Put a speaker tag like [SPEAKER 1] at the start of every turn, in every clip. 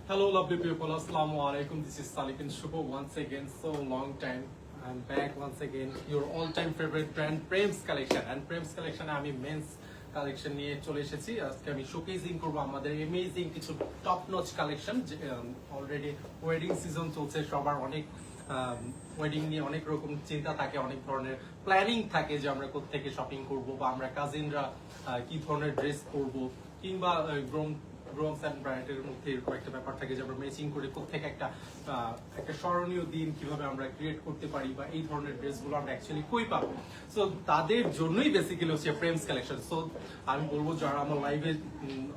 [SPEAKER 1] Hello, lovely people. Assalamu alaikum. This is Salik and Shubho once again. So long time. I'm back once again. Your all-time favorite brand, Prems Collection. And Prems Collection, আমি men's collection নিয়ে চলে এসেছি। আজকে আমি showcasing করব আমাদের amazing কিছু top notch collection. Already wedding season চলছে, সবার অনেক ওয়েডিং নিয়ে অনেক রকম চিন্তা থাকে, অনেক ধরনের প্ল্যানিং থাকে যে আমরা কোত্থেকে শপিং করব বা আমরা কাজিনরা কি ধরনের ড্রেস করব, কিংবা গ্রোমস এন্ড ব্রাইডের মধ্যে এরকম একটা ব্যাপার থাকে যে আমরা ম্যাচিং করে কোত্থেকে একটা স্মরণীয় দিন কিভাবে আমরা ক্রিয়েট করতে পারি বা এই ধরনের ড্রেসগুলো আমরা অ্যাকচুয়ালি কই পাবো। সো তাদের জন্যই বেসিক্যালি হচ্ছে প্রেমস কালেকশন। সো আমি বলবো যারা আমার লাইভে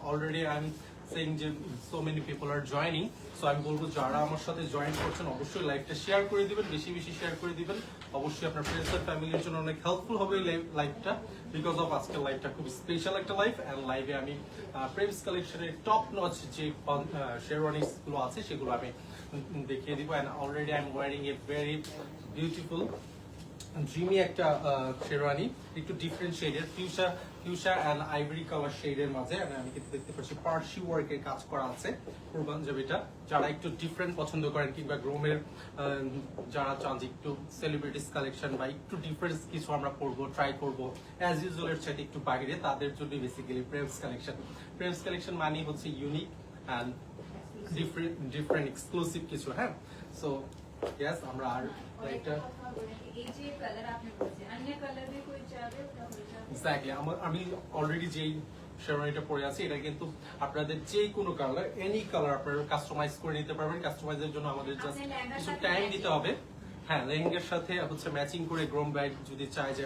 [SPEAKER 1] অলরেডি আই এম সেইং যে সো মেনি পিপল আর জয়েনিং, সো আমি বলবো যারা আমার সাথে জয়েন করছেন অবশ্যই লাইভটা শেয়ার করে দিবেন, বেশি বেশি শেয়ার করে দিবেন। অবশ্যই আপনার ফ্রেন্ডস আর ফ্যামিলির জন্য অনেক হেল্পফুল হবে লাইভটা, বিকজ অফ আজকের লাইভটা খুব স্পেশাল একটা লাইভ। অ্যান্ড লাইভে আমি প্রেমস কালেকশনের টপ নচ যে শেরওয়ানিস গুলো আছে সেগুলো আমি দেখিয়ে দিব। And already I am wearing a very beautiful dreamy একটা শেরওয়ানি, একটু ডিফারেন্ট শেডের ফিউশা এন্ড আইভরি কালার শেডের মাঝে। আমি কিন্তু দেখতে পাচ্ছি পার্সি ওয়ার্কের কাজ করা আছে পাঞ্জাবিটা। যারা একটু ডিফারেন্ট পছন্দ করেন কিংবা গ্রোমের যারা চান যে একটু সেলিব্রিটিস কালেকশন বা একটু ডিফারেন্স কিছু আমরা পরবো, ট্রাই করবো অ্যাজ ইউজুয়ালের সাথে একটু বাইরে, তাদের জন্য বেসিক্যালি প্রেমস কালেকশন। প্রেমস কালেকশন মানে হচ্ছে ইউনিক অ্যান্ড ডিফারেন্ট এক্সক্লুসিভ কিছু। হ্যাঁ, সো यस আমরা আর একটা
[SPEAKER 2] এই যে কালার আপনি বলছেন অন্য কালার भी कोई चाहे ওটা হয়ে যাবে।
[SPEAKER 1] এক্স্যাক্টলি আমি অলরেডি যেই শেরওয়ানিটা পরে আছি এটা কিন্তু আপনাদের যে কোনো কালার এনি কালার আপনারা কাস্টমাইজ করে নিতে পারবেন। কাস্টমাইজের জন্য আমাদের জাস্ট কিছু টাইম দিতে হবে। হ্যাঁ, লেহেঙ্গার সাথে হচ্ছে ম্যাচিং করে গ্রোম ব্রাইড যদি চায় যে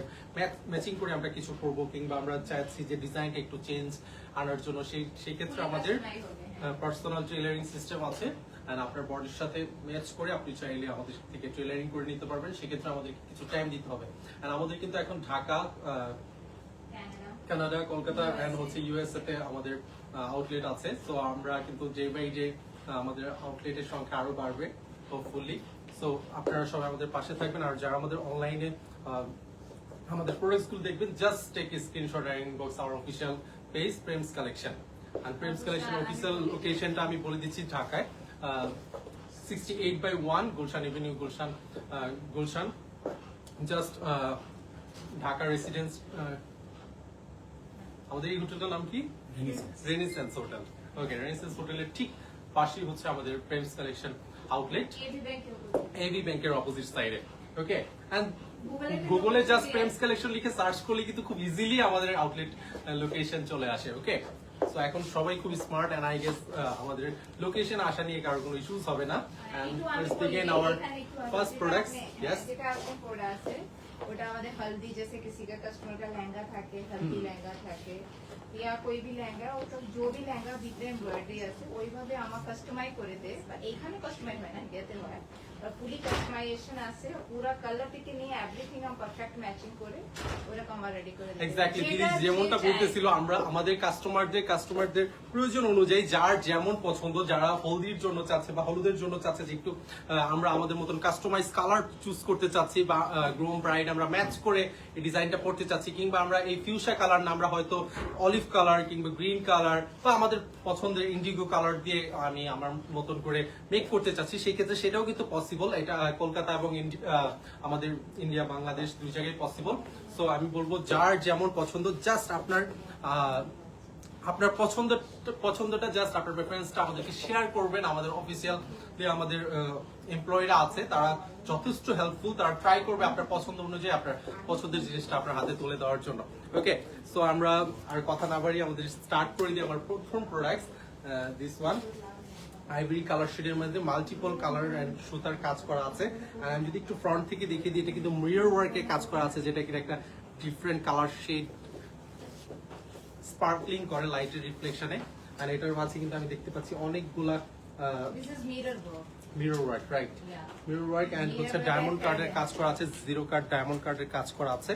[SPEAKER 1] ম্যাচিং করে আমরা কিছু করবো কিংবা আমরা চাইছি যে ডিজাইনটা একটু চেঞ্জ আনার জন্য, সেই ক্ষেত্রে আমাদের পার্সোনাল টেইলারিং সিস্টেম আছে। আর আপনার বডির সাথে ম্যাচ করে আপনি চাইলে আমাদের থেকে টেইলারিং করে নিতে পারবেন। সেক্ষেত্রে আমাদের কিছু টাইম দিতে হবে। আর আমাদের কিন্তু এখন ঢাকা, কানাডা, কলকাতা এন্ড হচ্ছে ইউএসএ তে আমাদের আউটলেট আছে। তো আমরা কিন্তু ডে বাই ডে আমাদের আউটলেটের সংখ্যা আরো বাড়বে হোপফুলি। সো আপনারা সবাই আমাদের পাশে থাকবেন। আর যারা আমাদের অনলাইনে আমাদের প্রোডাক্টস গুলো দেখবেন, just take screenshot and inbox our official page Prems collection. আর প্রেমস কালেকশন অফিশিয়াল লোকেশনটা আমি বলে দিচ্ছি ঢাকায় 68/1 Gulshan avenue, Gulshan just Dhaka residence. আমাদের এই হোটেলটার নাম কি? রেনিসেন্স হোটেল। ওকে, রেনিসেন্স হোটেলের ঠিক পাশেই হচ্ছে আমাদের প্রেমস কালেকশন আউটলেট, এবি ব্যাংকের অপোজিট সাইডে। ওকে, এন্ড গুগলে জাস্ট প্রেমস কালেকশন লিখে সার্চ করলে কিন্তু খুব ইজিলি আমাদের আউটলেট লোকেশন চলে আসে। ওকে, সো এখন সবাই খুব স্মার্ট এন্ড আই গেস আমাদের লোকেশন আসা নিয়ে কারো কোনো ইস্যুস হবে না। And let's begin our first products. Yes,
[SPEAKER 2] যেটা আপনি পড়া আছে ওটা আমাদের হলদি, जैसे किसी का कस्टमर का लहंगा থাকে, হলদি লহেঙ্গা থাকে या कोई भी लहंगा, ওটা जो भी लहंगा ভিতরে এমব্রয়ডারি আছে ওইভাবে আমরা কাস্টমাইজ করে দেই। বা এখানে কাস্টমাইজ হয় না, ইন্ডিয়াতে হয়। আর পুরি কাস্টমাইজেশন আছে, পুরো কালার থেকে নিয়ে এভরিথিং আমরা পারফেক্ট ম্যাচিং করে ওরকম আমরা রেডি করে দিই।
[SPEAKER 1] এক্স্যাক্টলি দিদি যেমনটা বলতেছিল, আমরা আমাদের কাস্টমারদের প্রয়োজন অনুযায়ী যার যেমন পছন্দ, যারা হলদির জন্য চাচ্ছে বা হলুদের জন্য চাচ্ছে যে একটু আমরা আমাদের মতন কাস্টমাইজ কালার চুজ করতে চাচ্ছি বা গ্রোম ব্রাইড আমরা ম্যাচ করে এই ডিজাইনটা পড়তে চাচ্ছি, কিংবা আমরা এই ফিউশা কালার না আমরা হয়তো অলিভ কালার কিংবা গ্রিন কালার বা আমাদের পছন্দের ইন্ডিগো কালার দিয়ে আমি আমার মতন করে মেক করতে চাচ্ছি, সেই ক্ষেত্রে সেটাও কিন্তু পসিবল। এটা কলকাতা এবং আমাদের ইন্ডিয়া, বাংলাদেশ দুই জায়গায় পসিবল। সো আমি বলবো যার যেমন পছন্দ, জাস্ট আপনার পছন্দটা জাস্ট আপনার প্রেফারেন্সটা আমাদেরকে শেয়ার করবেন। আমাদের অফিসিয়াল যে আমাদের এমপ্লয়িরা আছে তারা যথেষ্ট হেল্পফুল, তারা ট্রাই করবে আপনার পছন্দ অনুযায়ী আপনার পছন্দের জিনিসটা আপনার হাতে তুলে দেওয়ার জন্য। ওকে, সো আমরা আর কথা না বাড়িয়ে আমাদের স্টার্ট করে দিই আমার প্রথম products. This one ivory colour শেডের মধ্যে মাল্টিপল কালার এন্ড সুতার কাজ করা আছে। আর আমি যদি একটু ফ্রন্ট থেকে দেখিয়ে দিই, এটা কিন্তু মিরর ওয়ার্কে কাজ করা আছে, যেটা কিনা একটা ডিফারেন্ট কালার শেড স্পার্কলিং করে লাইটের রিফ্লেকশনে। আর এটার মাঝে কিন্তু আমি দেখতে পাচ্ছি অনেকগুলা
[SPEAKER 2] this is mirror work.
[SPEAKER 1] Mirror work, right, mirror work and হচ্ছে ডায়মন্ড কার্ডের কাজ করা আছে, জিরো কার্ড ডায়মন্ড কার্ডের কাজ করা আছে।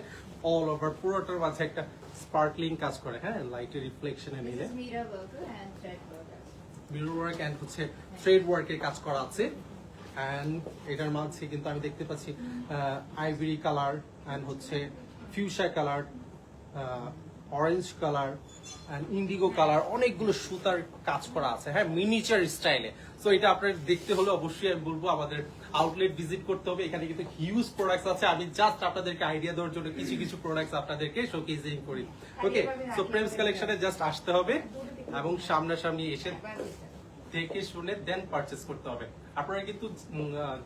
[SPEAKER 1] অল ওভার পুরোটার মাঝে একটা স্পার্কলিং কাজ করে, হ্যাঁ, লাইটের রিফ্লেকশনে নিলে
[SPEAKER 2] mirror work and thread work.
[SPEAKER 1] Mirror work and হচ্ছে থ্রেড ওয়ার্কের কাজ করা আছে। এন্ড এটার মাঝে কিন্তু আমি দেখতে পাচ্ছি আইভরি কালার এন্ড হচ্ছে fuchsia colour orange colour and indigo colour, অনেকগুলো সুতার কাজ করা আছে, হ্যাঁ, মিনিচার স্টাইলে। সো এটা আপনার দেখতে হলে অবশ্যই আমি বলবো আমাদের আউটলেট ভিজিট করতে হবে। এখানে কিন্তু হিউজ প্রোডাক্টস আছে, আমি জাস্ট আপনাদেরকে আইডিয়া দেওয়ার জন্য কিছু কিছু প্রোডাক্টস আপনাদেরকে শোকেসিং করি। ওকে, সো প্রেমস কালেকশনে জাস্ট আসতে হবে এবং সামনাসামনি এসে দেখে শুনে দেন পারচেস করতে হবে। আপনারা কিন্তু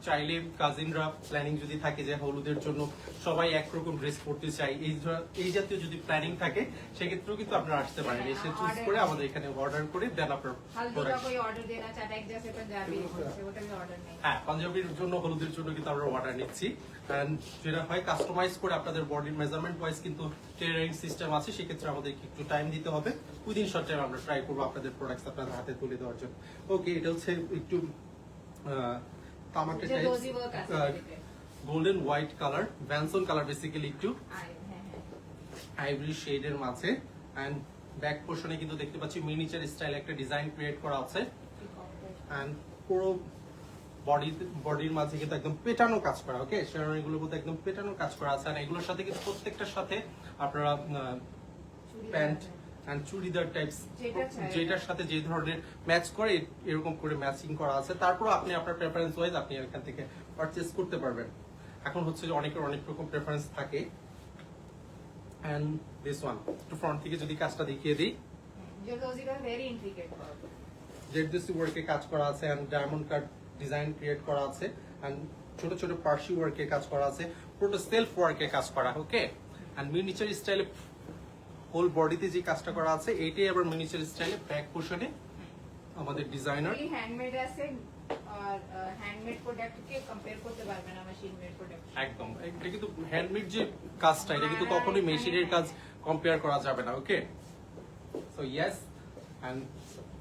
[SPEAKER 1] চাইলে কাজিনরা প্ল্যানিং যদি থাকে যে হলুদের জন্য সবাই একরকম ড্রেস পরতে চাই, এই জাতীয় যদি প্ল্যানিং থাকে সেক্ষেত্রেও কিন্তু আপনারা আসতে পারেন, এসে চুজ করে আমাদের এখানে অর্ডার করে দেন আপনার হ্যাঁ, পাঞ্জাবির জন্য হলুদের জন্য কিন্তু আমরা অর্ডার নিচ্ছি। যেটা হয় কাস্টমাইজ করে আপনাদের বডির মেজারমেন্ট ওয়াইজ কিন্তু টেলারিং সিস্টেম আছে, সেক্ষেত্রে আমাদেরকে একটু টাইম দিতে হবে। উইদিন শর্ট টাইম আমরা ট্রাই করবো আপনাদের প্রোডাক্টস আপনাদের হাতে তুলে দেওয়ার জন্য। ওকে, এটা হচ্ছে একটু তামাটে টাইপ গোল্ডেন হোয়াইট কালার, ভ্যানসন কালার, বেসিক্যালি একটু আইভরি শেডের মাঝে। এন্ড ব্যাক পোর্শনে কিন্তু দেখতে পাচ্ছি মিনিচার স্টাইল একটা ডিজাইন ক্রিয়েট করা আছে। এন্ড পুরো বডির মাঝে কিন্তু একদম পেটানো কাজ করা। ওকে, শেরওয়ানিগুলোর মধ্যে একদম পেটানো কাজ করা আছে। আর এগুলোর সাথে কিন্তু প্রত্যেকটার সাথে আপনারা প্যান্ট এন্ড চুড়িদার টাইপস, যেটার সাথে যে ধরনের ম্যাচ করে এরকম করে ম্যাচিং করা আছে। তারপর আপনি আপনার প্রেফারেন্স ওয়াইজ আপনি এখান থেকে পারচেজ করতে পারবেন। এখন হচ্ছে যে অনেকের অনেক রকম প্রেফারেন্স থাকে। এন্ড দিস ওয়ান একটু ফ্রন্ট থেকে যদি কাজটা দেখিয়ে দিই, জেডসি ওয়ার্কে কাজ করা আছে and diamond cut design create করা আছে এন্ড ছোট ছোট পার্সি ওয়ার্কে কাজ করা আছে, পুরো সেলফ ওয়ার্কে কাজ করা। ওকে, এন্ড মিনিচার স্টাইলে হোল বডিতে যে কাজটা করা আছে এইটাই আবার মিনিচার স্টাইলে ব্যাক পোর্শনে আমাদের ডিজাইনার
[SPEAKER 2] হ্যান্ডমেড আছে। আর হ্যান্ডমেড প্রোডাক্টকে কম্পেয়ার করতে পারবে না মেশিন মেড প্রোডাক্ট।
[SPEAKER 1] একদম, এটা কিন্তু হ্যান্ডমেড যে কাজটা এটা কিন্তু কখনোই মেশিনের কাজ কম্পেয়ার করা যাবে না। Okay, so yes, and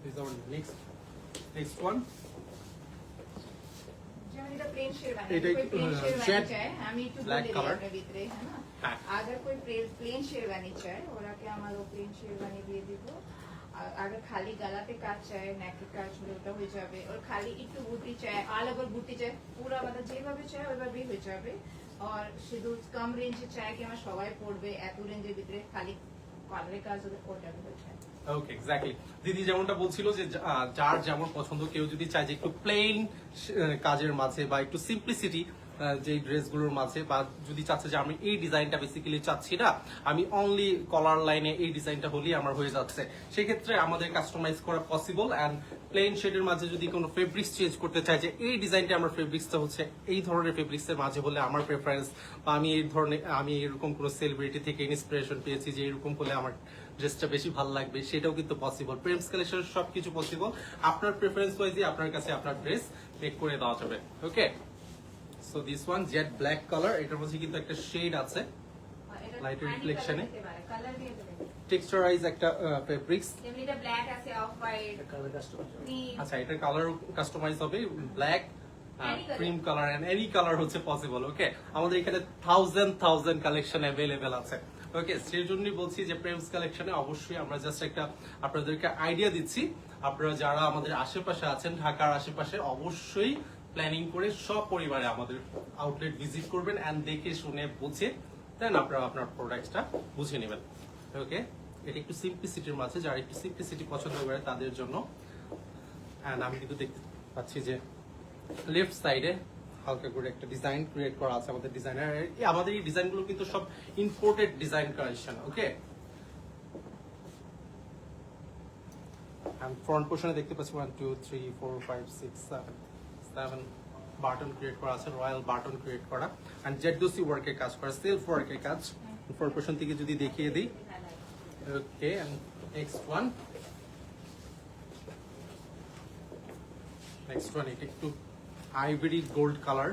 [SPEAKER 1] this our next one.
[SPEAKER 2] এটা প্লেন শেরওয়ানি,
[SPEAKER 1] এটা
[SPEAKER 2] कोई प्लेन शेरवानी चाहे আমি একটু
[SPEAKER 1] ব্ল্যাক
[SPEAKER 2] বলে
[SPEAKER 1] কালার
[SPEAKER 2] দিই ভিতরে, है ना, अगर कोई प्लेन शेरवानी चाहे ওরাকে আমার প্লেন শেরওয়ানি দিয়ে দিব। अगर खाली गला पे काज चाहे, नेक पे काज হলে ওটা হয়ে যাবে। और खाली একটু বুটি চায়, অল ওভার বুটি চায়, পুরো মানে যেভাবে চায় ওইভাবেই হয়ে যাবে। और শুধু কম রেঞ্জে চায় কি আমার সবাই পড়বে এত রেঞ্জের ভিতরে খালি কলারে কাজ হলে ওটা হয়ে যায়।
[SPEAKER 1] ওকে, এক্স্যাক্টলি দিদি যেমনটা বলছিল যে যার যেমন পছন্দ, কেউ যদি চায় যে একটু প্লেন কাজের মাঝে বা একটু সিম্পলিসিটি যে ড্রেসগুলোর মাঝে, বা যদি চাচ্ছে যে আমি এই ডিজাইনটা বেসিক্যালি চাচ্ছি না, আমি অনলি কলার লাইনে এই ডিজাইনটা হলেই আমার হয়ে যাচ্ছে, সেক্ষেত্রে আমাদের কাস্টমাইজ করা পসিবল। অ্যান্ড প্লেন শেডের মাঝে যদি কোনো ফেব্রিক্স চেঞ্জ করতে চাই যে এই ডিজাইনটা আমার ফেব্রিক্সটা হচ্ছে এই ধরনের ফেব্রিক্সের মাঝে হলে আমার প্রেফারেন্স, বা আমি এই ধরনের আমি এরকম কোনো সেলিব্রিটি থেকে ইন্সপিরেশন পেয়েছি যে এরকম হলে আমার ড্রেসটা বেশি ভালো লাগবে, সেটাও কিন্তু পসিবল। প্রেমস কালেকশন সবকিছু পসিবল, আপনার প্রেফারেন্স ওয়াইজই আপনার কাছে আপনার ড্রেস মেক করে দেওয়া যাবে। Okay, so this one jet black colour, এটার মধ্যে কিন্তু একটা শেড আছে লাইট রিফ্লেকশনে,
[SPEAKER 2] কালার দিয়ে দেবে।
[SPEAKER 1] টেক্সচারাইজ একটা ফেব্রিক্স।
[SPEAKER 2] যেমনি এটা ব্ল্যাক আছে, অফ হোয়াইট,
[SPEAKER 1] আচ্ছা, এটার কালার কাস্টমাইজ হবে black, cream colour and any colour হচ্ছে পসিবল। ওকে, আমাদের এখানে থাউজেন্ড কালেকশন অ্যাভেলেবেল আছে। ওকে, সেই জন্যই বলছি যে প্রেমস কালেকশনে অবশ্যই আমরা জাস্ট একটা আপনাদেরকে আইডিয়া দিচ্ছি। আপনারা যারা আমাদের আশেপাশে আছেন, ঢাকার আশেপাশে, অবশ্যই প্ল্যানিং করে সব পরিবারে আমাদের আউটলেট ভিজিট করবেন এন্ড দেখে শুনে বুঝে দেন আপনারা আপনার প্রোডাক্টটা বুঝে নেবেন। ওকে, এটা একটু সিম্পলিসিটির মাঝে, যারা একটু সিম্পলিসিটি পছন্দ করে তাদের জন্য। এন্ড আমি কিন্তু দেখতে পাচ্ছি যে লেফট সাইডে হালকা করে একটা ডিজাইন ক্রিয়েট করা আছে আমাদের ডিজাইনার। আমাদের এই ডিজাইনগুলো কিন্তু সব imported design collection. Okay, and front পোর্শনে দেখতে পাচ্ছি 1 2 3 4 5 6 7 বাটন ক্রিয়েট করা আছে, রয়্যাল বাটন ক্রিয়েট করা এন্ড জেডসি ওয়ার্কের কাজ করা, সেলফ ওয়ার্কের কাজ। ফ্রন্ট পোর্শন থেকে যদি দেখিয়ে দিই। ওকে, এন্ড নেক্সট ওয়ান এটা একটু আইভরি গোল্ড কালার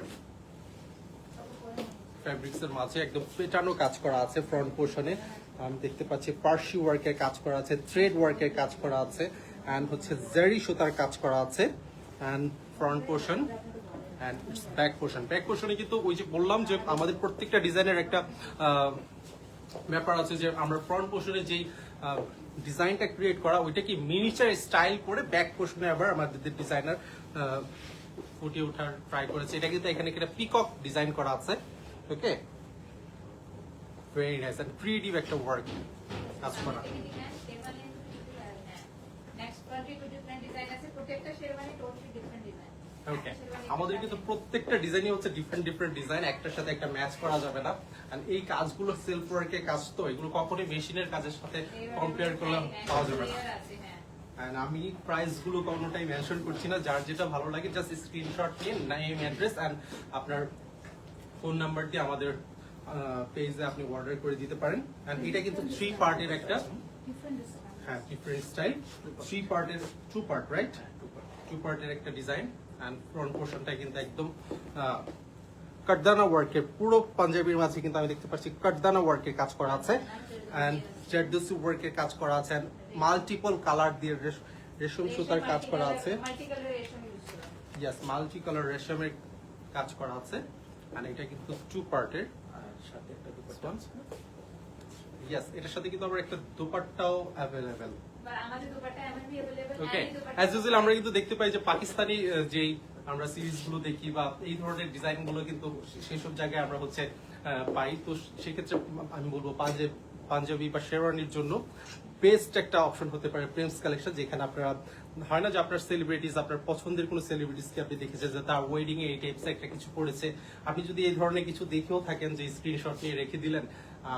[SPEAKER 1] ফ্যাব্রিক্স এর মাঝে একদম পেটানো কাজ করা আছে। ফ্রন্ট পোর্শনে আমি দেখতে পাচ্ছি পার্সি ওয়ার্কের কাজ করা আছে, থ্রেড ওয়ার্কের কাজ করা আছে এন্ড হচ্ছে জারি সুতার কাজ করা আছে। And front portion and back পোর্শনে কিন্তু ওই যে বললাম যে আমাদের প্রত্যেকটা ডিজাইনের একটা ব্যাপার আছে যে আমরা ফ্রন্ট পোর্শনে যেই ডিজাইনটা ক্রিয়েট করা ওইটা কি মিনিচার স্টাইল করে ব্যাক পোর্শনে আবার আমাদের ডিজাইনার ফুটিয়ে ওঠার ট্রাই করেছে। এটা কিন্তু এখানে একটা পিকক ডিজাইন করা আছে। Okay, very nice and creative একটা ওয়ার্ক। কাজ করা।
[SPEAKER 2] Next party two different design আছে, প্রত্যেকটা sherwani totally different design.
[SPEAKER 1] Okay, আমাদের কিন্তু প্রত্যেকটা ডিজাইনই হচ্ছে ডিফারেন্ট ডিজাইন, একটার সাথে একটা ম্যাচ করা যাবে না। এন্ড এই কাজগুলো সেলফ ওয়ার্কের কাজ, তো এগুলো কখনোই মেশিনের কাজের সাথে কম্পেয়ার করলে পাওয়া যাবে না। এন্ড আমি প্রাইস গুলো কোনোটাই মেনশন করছি না, যার যেটা ভালো লাগে জাস্ট স্ক্রিনশট নিয়ে নেম অ্যাড্রেস এন্ড আপনার ফোন নাম্বার দিয়ে আমাদের পেজে আপনি অর্ডার করে দিতে পারেন। এন্ড এটা কিন্তু 3 পার্টের একটা, হ্যাঁ ডিফারেন্ট স্টাইল, 3 পার্টের 2 পার্ট রাইট, 2 পার্টের একটা ডিজাইন। এন্ড ফ্রন্ট পোর্শনটা কিন্তু একদম কাটদানা ওয়ার্কের, পুরো পাঞ্জাবির মাঝে কিন্তু আমি দেখতে পাচ্ছি কাটদানা ওয়ার্কের কাজ করা আছে এন্ড জারদোসি ওয়ার্কের কাজ করা আছে এন্ড মাল্টিপল কালার দিয়ে রেশম সুতার কাজ করা আছে। ইয়েস, মাল্টি কালার রেশমের কাজ করা আছে এন্ড এটা কিন্তু 2 পার্টের, সাথে একটা দুপাট্টা। ইয়েস, এটার সাথে কিন্তু আবার একটা দুপাট্টাও अवेलेबल। ওকে, অ্যাজ ইউজুয়াল আমরা কিন্তু দেখতে পাই যে পাকিস্তানি যেই আমরা সিরিজ গুলো দেখি বা এই ধরনের ডিজাইন গুলো কিন্তু সেই সব জায়গায় আমরা হচ্ছে পাই। তো সেক্ষেত্রে আমি বলবো পাঞ্জাবি বা শেরওয়ানির জন্য বেস্ট একটা অপশন হতে পারে প্রেমস কালেকশন, যেখানে আপনারা হয় না যে আপনার সেলিব্রিটিস, আপনার পছন্দের কোনো সেলিব্রিটিসকে আপনি দেখেছেন যে তার ওয়েডিং এ এই টাইপস একটা কিছু পড়েছে, আপনি যদি এই ধরনের কিছু দেখেও থাকেন যে স্ক্রিনশট নিয়ে রেখে দিলেন,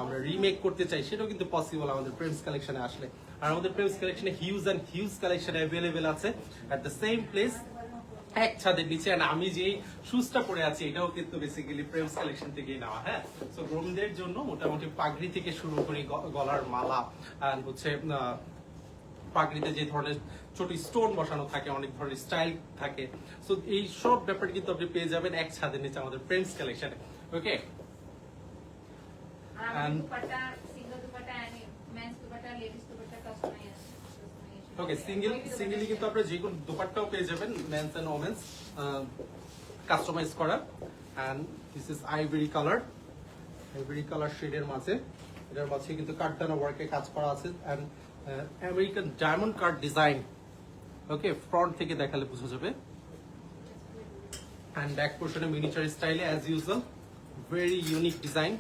[SPEAKER 1] আমরা রিমেক করতে চাই, সেটাও কিন্তু পসিবল আমাদের প্রেমস কালেকশনে আসলে। আর আমাদের প্রেমস কালেকশনে huge and huge collection available আছে এট দ্য সেম প্লেস, এক ছাদের নিচে। আর আমি যেই শুজটা পরে আছি এটাও কিন্তু বেসিক্যালি প্রেমস কালেকশন থেকেই নেওয়া। হ্যাঁ, সো গ্রুমদের জন্য মোটামুটি পাগড়ি থেকে শুরু করি, গলার মালা আর হচ্ছে পাগড়িতে যে ধরনের ছোট স্টোন বসানো থাকে, অনেক ধরনের স্টাইল থাকে, সো এই সব ব্যাপার কিন্তু আপনি পেয়ে যাবেন এক ছাদের নিচে আমাদের প্রেমস কালেকশনে। ওকে, ওকে, সিঙ্গেলি কিন্তু আপনারা যে কোনো দোপাট্টাও পেয়ে যাবেন, মেন্স এন্ড ওমেন্স কাস্টমাইজ করা। And this is ivory colour শেডের মাঝে, এটার মাঝে কিন্তু কাটদানা ওয়ার্কে কাজ করা আছে and American diamond cut design. Okay, front থেকে দেখালে বোঝা যাবে। এন্ড ব্যাক পোর্শনে miniature style as usual, very unique design,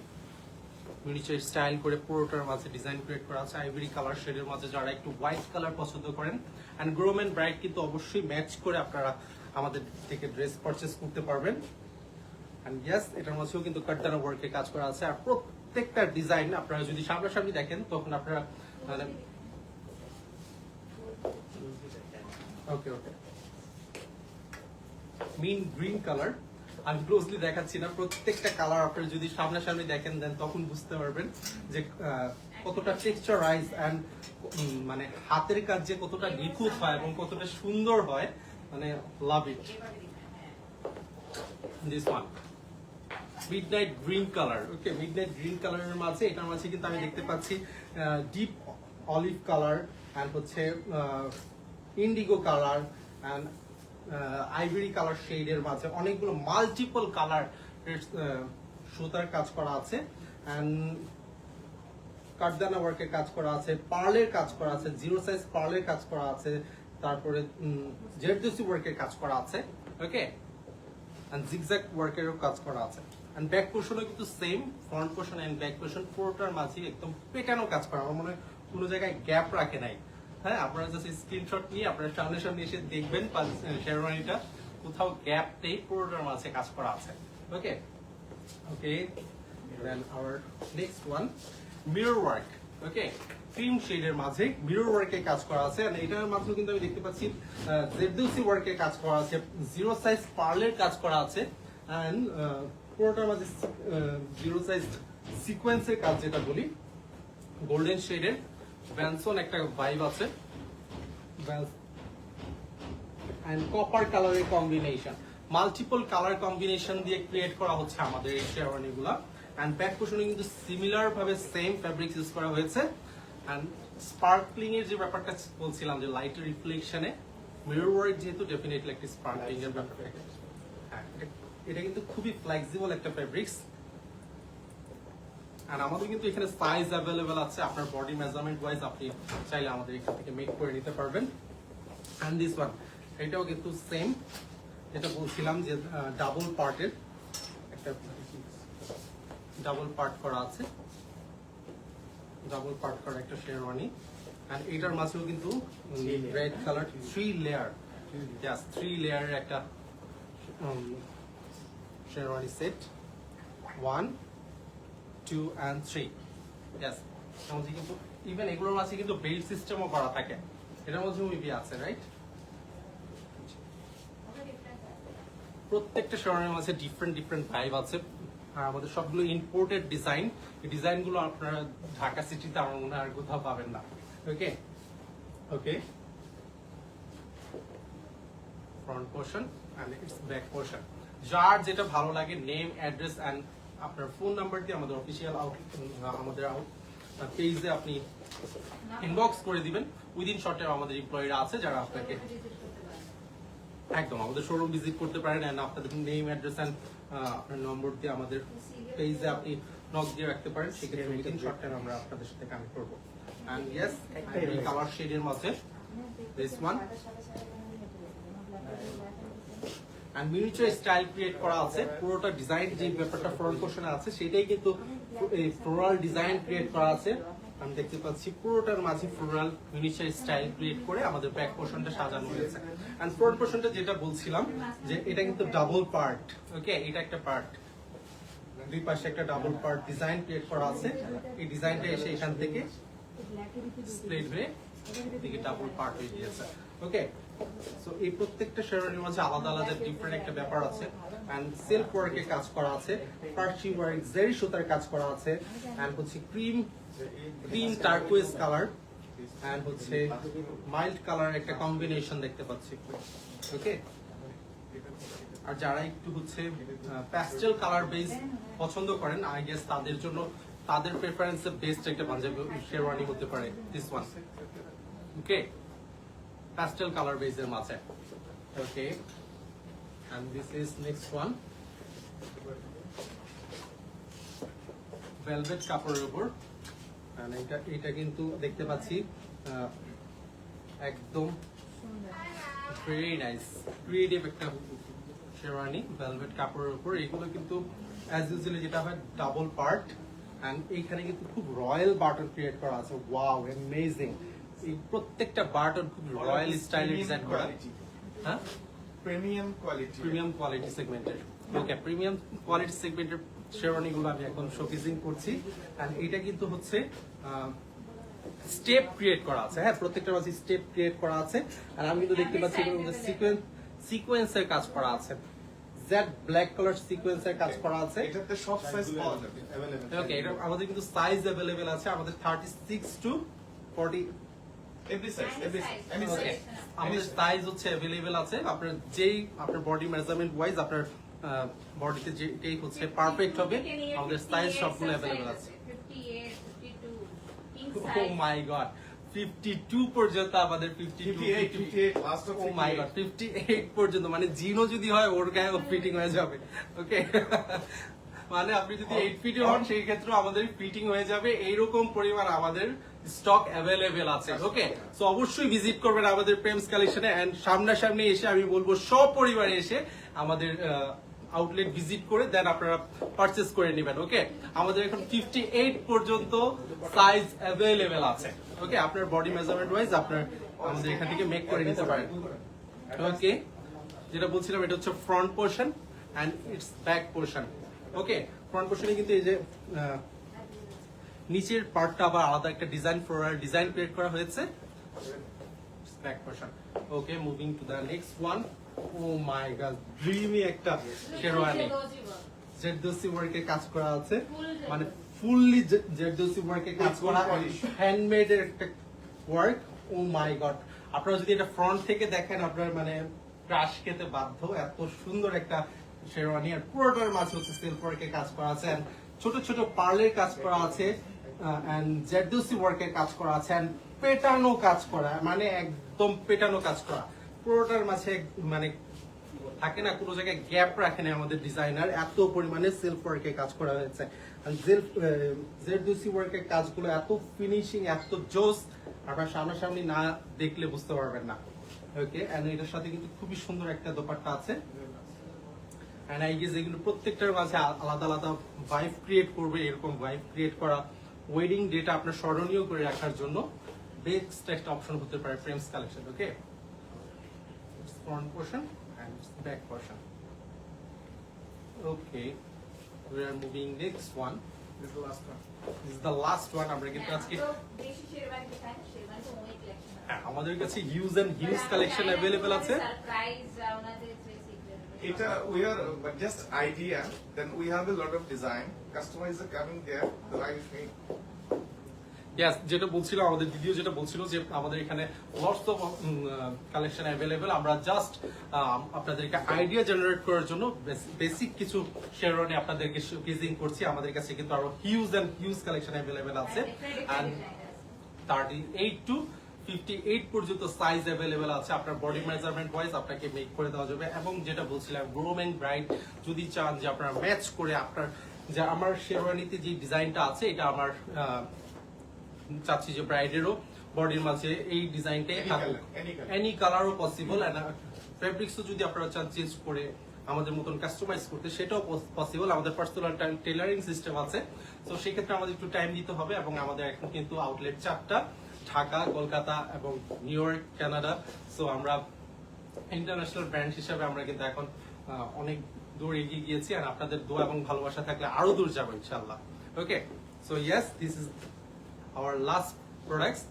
[SPEAKER 1] miniature style করে পুরোটার মাঝে ডিজাইন ক্রিয়েট করা আছে আইভরি কালার শেডের মাঝে। যারা একটু হোয়াইট কালার পছন্দ করেন এন্ড গ্রুম এন্ড ব্রাইড কিন্তু অবশ্যই ম্যাচ করে আপনারা আমাদের থেকে ড্রেস পারচেজ করতে পারবেন। এন্ড ইয়েস, এটার মাঝেও কিন্তু কাটদানা ওয়ার্কে কাজ করা আছে। আর প্রত্যেকটা ডিজাইন আপনারা যদি সামনাসামনি দেখেন তখন আপনারা মানে ওকে মিন গ্রিন কালার, আমি ক্লোজলি দেখাচ্ছি না, প্রত্যেকটা কালার আপনারা যদি সামনাসামনি দেখেন দেন তখন বুঝতে পারবেন যে কতটা টেক্সচারাইজ এন্ড মানে হাতের কাজ যে কতটা নিখুঁত হয় এবং কতটা সুন্দর হয়, মানে love it. This one midnight green colour. Okay, midnight green কালারের মাঝে এটার মাঝে কিন্তু আমি দেখতে পাচ্ছি ডিপ অলিভ কালার এন্ড হচ্ছে indigo colour and ivory colour শেডের মাঝে অনেকগুলো মাল্টিপল কালার সুতার কাজ করা আছে এন্ড কাটদানা ওয়ার্কের কাজ করা আছে, পার্লের কাজ করা আছে, জিরো সাইজ পার্লের কাজ করা আছে, তারপরে জারদোসি ওয়ার্কের কাজ করা আছে। ওকে, এন্ড জিগজ্যাগ ওয়ার্কেরও কাজ করা আছে। এন্ড ব্যাক পোর্শনও কিন্তু same, front portion and back portion পুরোটার মাঝে একদম পেটানো কাজ করা, আমার মনে হয় কোনো জায়গায় গ্যাপ রাখে নাই। হ্যাঁ, আপনারা জাস্ট স্ক্রিনশট নিয়ে আপনারা সামনে এসে দেখবেন শেরওয়ানিটা কোথাও গ্যাপ নেই, পুরোটার মাঝে কাজ করা আছে। Okay, then our next one mirror work. Okay, cream শেডের মাঝে মিরর ওয়ার্কে কাজ করা আছে। আর এটার মাঝে কিন্তু আমি দেখতে পাচ্ছি জারদোসি ওয়ার্কে কাজ করা আছে, জিরো সাইজ পার্লের কাজ করা আছে এন্ড পুরোটার মাঝে জিরো সাইজ সিকোয়েন্সের কাজ, যেটা বলি গোল্ডেন শেডের ব্যানসন একটা ভাইব আছে এন্ড কপার কালারের কম্বিনেশন, মাল্টিপল কালার কম্বিনেশন দিয়ে ক্রিয়েট করা হচ্ছে আমাদের এই শেরওয়ানিগুলা। এন্ড ব্যাক পোর্শনে কিন্তু সিমিলার ভাবে সেম ফ্যাব্রিক ইউজ করা হয়েছে এন্ড স্পার্কলিং এর যে ব্যাপারটা বলছিলাম যে লাইটের রিফ্লেকশনে মিরর ওয়ার্ক যেহেতু ডেফিনেটলি একটা স্পার্কলিং এর ব্যাপার থাকে। হ্যাঁ, এটা কিন্তু খুবই ফ্লেক্সিবল একটা ফ্যাব্রিক্স। আর আমাদের কিন্তু এখানে সাইজ অ্যাভেলেবেল আছে, আপনার বডি মেজারমেন্ট ওয়াইজ আপনি চাইলে আমাদের এখান থেকে মেক করে নিতে পারবেন। এন্ড দিস ওয়ান, এটাও কিন্তু সেম, যেটা বলছিলাম যে ডাবল পার্টের একটা ডাবল পার্ট করা আছে ডাবল পার্ট করা একটা শেরওয়ানি এন্ড এটার মাঝেও কিন্তু রেড কালার 3 লেয়ার জাস 3 লেয়ারের একটা শেরওয়ানি সেট 1 2 and 3 yes আমাদের কিন্তু ইভেন এগুলোর মাঝে কিন্তু বেল্ট সিস্টেমও করা থাকে এটার মধ্যে মেবি আছে রাইট প্রত্যেকটা শেরওয়ানির মাঝে ডিফারেন্ট ভাইব আছে আর আমাদের সবগুলো ইম্পোর্টেড ডিজাইন এই ডিজাইনগুলো আপনারা ঢাকা সিটিতে আমার মনে হয় আর কোথাও পাবেন না okay okay front portion and it's back portion যার যেটা ভালো লাগে নেম অ্যাড্রেস এন্ড আপনার ফোন নাম্বার দিয়ে আমাদের অফিসিয়াল আমাদের পেজে আপনি ইনবক্স করে দিবেন উইদিন শর্টে আমাদের এমপ্লয়িরা আছে যারা আপনাকে একদম আমাদের শোরুম ভিজিট করতে পারেন এন্ড আপনাদের নেম অ্যাড্রেস এন্ড আপনার নম্বর দিয়ে আমাদের পেজে আপনি নক দিয়ে রাখতে পারেন সেক্ষেত্রে উইদিন শর্ট টাইম আমরা আপনাদের সাথে কানেক্ট করবো এন্ড ইয়েস এই কালার শেডের মাঝে this one and miniature style create করা আছে পুরোটা ডিজাইন যে ব্যাপারটা ফ্রন্ট পোর্শনে আছে সেটাই কিন্তু এই ফ্লোরাল ডিজাইন ক্রিয়েট করা আছে আমি দেখতে পাচ্ছি পুরোটার মাঝে ফ্লোরাল মিনিচার স্টাইল ক্রিয়েট করে আমাদের ব্যাক পোর্শনটা সাজানো হয়েছে এন্ড ফ্রন্ট পোর্শনটা যেটা বলছিলাম যে এটা কিন্তু ডাবল পার্ট ওকে এটা একটা পার্ট দুই পাশে একটা ডাবল পার্ট ডিজাইন ক্রিয়েট করা আছে এই ডিজাইনটা এসে এখান থেকে স্প্লিট হয়ে এদিকে ডাবল পার্ট হয়ে গিয়েছে ওকে সো এই প্রত্যেকটা শেরওয়ানির মাঝে আলাদা আলাদা ডিফারেন্ট একটা ব্যাপার আছে এন্ড সেলফ ওয়ার্কে কাজ করা আছে পার্সি ওয়ার্ক জেরি সুতার কাজ করা আছে এন্ড হচ্ছে ক্রিম টার্কুইজ কালার এন্ড হচ্ছে মাইল্ড কালার একটা কম্বিনেশন দেখতে পাচ্ছি ওকে আর যারা একটু হচ্ছে প্যাস্টেল কালার বেস পছন্দ করেন আই গেস তাদের জন্য তাদের প্রেফারেন্সে বেস্ট একটা পাঞ্জাবি শেরওয়ানি হতে পারে this one okay pastel color base এর মাঝে okay and this is next one velvet কাপড়ের উপর and এটা কিন্তু দেখতে পাচ্ছি একদম very nice creative একটা শেরওয়ানি velvet কাপড়ের উপর এগুলো কিন্তু as usually যেটা হয় ডাবল পার্ট and এইখানে কিন্তু খুব রয়্যাল বাটন ক্রিয়েট করা আছে ওয়াও অ্যামেজিং এই প্রত্যেকটা বাটন খুব রয়্যাল স্টাইলে ডিজাইন করা হ্যাঁ
[SPEAKER 3] প্রিমিয়াম
[SPEAKER 1] কোয়ালিটি সেগমেন্টের ওকে প্রিমিয়াম কোয়ালিটি সেগমেন্টের শেরওয়ানিগুলো আমি এখন শোকেসিং করছি এন্ড এটা কিন্তু হচ্ছে স্টেপ ক্রিয়েট করা আছে হ্যাঁ প্রত্যেকটা মাঝে স্টেপ ক্রিয়েট করা আছে আর আমি কিন্তু দেখতে পাচ্ছি এর মধ্যে সিকোয়েন্সের কাজ করা আছে জেড ব্ল্যাক কালার সিকোয়েন্সের কাজ করা আছে
[SPEAKER 3] এটাতে সব সাইজ পাওয়া যাবে अवेलेबल
[SPEAKER 1] ওকে এটা আমাদের কিন্তু সাইজ अवेलेबल আছে আমাদের 36 to 40
[SPEAKER 3] every size any
[SPEAKER 1] okay
[SPEAKER 3] size
[SPEAKER 1] আমাদের সাইজ হচ্ছে अवेलेबल আছে আপনার যেই আপনার বডি মেজারমেন্ট ওয়াইজ আপনার বডিতে যেটাই হচ্ছে পারফেক্ট হবে আমাদের সাইজ সবগুলো अवेलेबल আছে
[SPEAKER 2] 58 52
[SPEAKER 1] ও মাই গড 52 পর্যন্ত আমাদের
[SPEAKER 3] 58 last of
[SPEAKER 1] oh my god 58 পর্যন্ত মানে জিনো যদি হয় ওর গায়ে ফিটিং হয়ে যাবে ওকে মানে আপনি যদি 8 ফিট হন সেই ক্ষেত্রে আমাদের ফিটিং হয়ে যাবে এইরকম পরিমাণ আমাদের স্টক अवेलेबल আছে ওকে সো অবশ্যই ভিজিট করবেন আমাদের প্রেমস কালেকশনে এন্ড সামনাসামনি এসে আমি বলবো সব পরিবারে এসে আমাদের আউটলেট ভিজিট করে দেন আপনারা পারচেজ করে নেবেন ওকে আমাদের এখন 58 পর্যন্ত সাইজ अवेलेबल আছে ওকে আপনার বডি মেজারমেন্ট ওয়াইজ আপনার আমাদের এখান থেকে মেক করে নিতে পারেন ওকে যেটা বলছিলাম এটা হচ্ছে front portion and it's back portion okay front পোর্শনে কিন্তু এই যে নিচের পার্টটা আবার আলাদা একটা ডিজাইন ফ্লোরাল ডিজাইন ক্রিয়েট করা হয়েছে back portion okay moving to the next one oh my god dreamy একটা শেরওয়ানি জেরদোসি ওয়ার্কের কাজ করা আছে মানে ফুললি জেরদোসি ওয়ার্কের কাজ করা হ্যান্ডমেড এর একটা ওয়ার্ক ও মাই গড আপনারা যদি এটা ফ্রন্ট থেকে দেখেন আপনার মানে ক্রাশ খেতে বাধ্য এত সুন্দর একটা শেরওয়ানি আর পুরোটার মাঝে হচ্ছে সেলফ ওয়ার্কের কাজ করা আছে and ছোট ছোট পার্লের কাজ করা আছে এন্ড জেরদোসি ওয়ার্কের কাজ করা আছে এন্ড পেটানো কাজ করা মানে একদম পেটানো কাজ করা পুরোটার মাঝে মানে থাকে না কোনো জায়গায় গ্যাপ রাখে না আমাদের ডিজাইনার এত পরিমাণে সেলফ ওয়ার্কের কাজ করা হয়েছে জেরদোসি ওয়ার্কের কাজগুলো এত ফিনিশিং এত জোস আপনার সামনাসামনি না দেখলে বুঝতে পারবেন না ওকে এন্ড এটার সাথে কিন্তু খুবই সুন্দর একটা দোপাট্টা আছে এন্ড আই গেস এগুলো প্রত্যেকটার মাঝে আলাদা আলাদা ভাইব ক্রিয়েট করবে এরকম ভাইব ক্রিয়েট করা ওয়েডিং ডেটা আপনার স্মরণীয় করে রাখার জন্য বেস্ট একটা অপশন হতে পারে frames collection. Okay, front portion and back portion. Okay, we are moving next one.
[SPEAKER 3] This is the last one.
[SPEAKER 1] This is the last one. আমরা কিন্তু আজকে
[SPEAKER 2] তো বেশি শেরওয়ানি দেখায় না, শেরওয়ানি তো অনেক কালেকশন আছে।
[SPEAKER 1] হ্যাঁ, আমাদের কাছে huge and huge collection available আছে।
[SPEAKER 2] সারপ্রাইজ ওনাদের
[SPEAKER 3] It we are but just idea. Then we have a lot of design. Customers are coming there. The live me.
[SPEAKER 1] Yes, যেটা বলছিলাম আমাদের ভিডিও যেটা বলছিল যে আমাদের এখানে লটস অফ কালেকশন अवेलेबल। আমরা জাস্ট আপনাদেরকে আইডিয়া জেনারেট করার জন্য বেসিক কিছু শেরওয়ানি আপনাদেরকে শোকেসিং করছি। আমাদের কাছে কিন্তু আরো huge and huge collection available আছে এন্ড 38 টু 58 পর্যন্ত সাইজ अवेलेबल আছে। আপনার বডি মেজারমেন্ট ওয়াইজ আপনাকে মেক করে দেওয়া যাবে। এবং যেটা বলছিলাম গ্রুম এন্ড ব্রাইড যদি চান যে আপনারা ম্যাচ করে আপনার যে আমার শেরওয়ানিতে যে ডিজাইনটা আছে এটা আমার চাচ্ছি যে ব্রাইডেরও বডির মাঝে এই ডিজাইনটাই
[SPEAKER 3] Any
[SPEAKER 1] থাকুক,
[SPEAKER 3] color, any color.
[SPEAKER 1] এনি কালারও পসিবল। এন্ড ফেব্রিক্সও যদি আপনারা চান চেঞ্জ করে আমাদের মতন কাস্টমাইজ করতে সেটাও পসিবল। আমাদের পার্সোনাল টেলারিং সিস্টেম আছে। তো সেই ক্ষেত্রে আমাদের একটু টাইম দিতে হবে। এবং আমাদের এখন কিন্তু আউটলেট 4টা, ঢাকা, কলকাতা এবং নিউ ইয়র্ক, কানাডা। সো আমরা ইন্টারন্যাশনাল ব্র্যান্ড হিসেবে আমরা কিন্তু এখন অনেক দূর এগিয়ে গিয়েছি। আর আপনাদের দোয়া এবং ভালোবাসা থাকলে আরো দূর যাবো ইনশাআল্লাহ। Okay, so yes, this is our last products,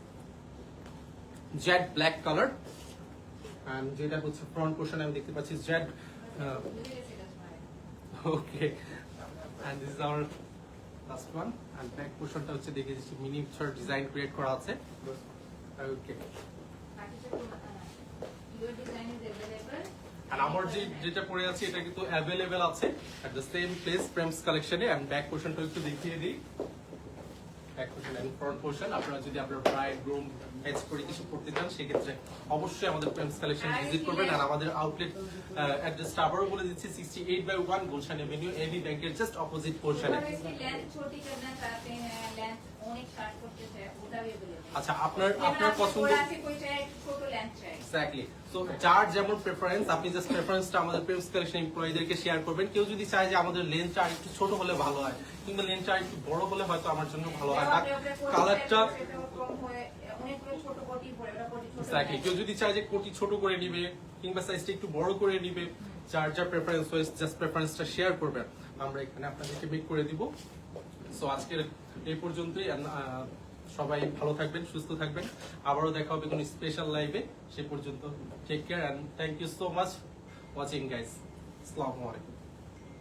[SPEAKER 1] jet black color, and যেটা হচ্ছে front portion আমি দেখতে পাচ্ছি jet okay, and this is our last one, and back portionটা হচ্ছে দেখে দিচ্ছি মিনিচার ডিজাইন ক্রিয়েট করা আছে। ওকে,
[SPEAKER 2] your design is available.
[SPEAKER 1] আর আমার যেটা পরে আছে এটা কিন্তু অ্যাভেলেবেল আছে at the same place frames কালেকশনে। and back portionটা একটু দেখিয়ে দিই। Back portion and front portion আপনারা যদি আপনার ব্রাইড গ্রুম ম্যাচ করে কিছু করতে চান সেক্ষেত্রে অবশ্যই আমাদের ফ্রেমস কালেকশন ভিজিট করবেন। আর আমাদের আউটলেট অ্যাড্রেসটা আবারও বলে দিচ্ছি 68/1 গুলশান এভিনিউ, এবি ব্যাংকের জাস্ট অপোজিট পোর্শনে।
[SPEAKER 2] और इसकी लेंथ छोटी करना चाहते हैं, लेंथ অনেক শর্ট করতে চায়, ওটা भी अवेलेबल।
[SPEAKER 1] আচ্ছা, আপনার পছন্দ
[SPEAKER 2] कोई चाहे ছোট লেন্থ চায়।
[SPEAKER 1] এক্স্যাক্টলি। সো যার যেমন প্রেফারেন্স আপনি জাস্ট প্রেফারেন্সটা আমাদের ফ্রেমস কালেকশন এমপ্লয়ীদেরকে শেয়ার করবেন। কেউ যদি চায় যে আমাদের লেন্থটা আরেকটু ছোট হলে ভালো হয় কিংবা লেন্থটা আরেকটু বড় হলে হয়তো আমার জন্য ভালো হয়, বাট কালারটা এক্স্যাক্টলি কেউ যদি চায় যে কোটি ছোট করে নিবে কিংবা সাইজটা একটু বড় করে নিবে, যার যার প্রেফারেন্স ওয়াইজ জাস্ট প্রেফারেন্সটা শেয়ার করবেন, আমরা এখানে আপনাদেরকে মেক করে দিব। সো আজকের এই পর্যন্তই। সবাই ভালো থাকবেন, সুস্থ থাকবেন। আবারও দেখা হবে কোনো স্পেশাল লাইভে। সে পর্যন্ত take care and thank you so much watching guys. আসসালামু আলাইকুম।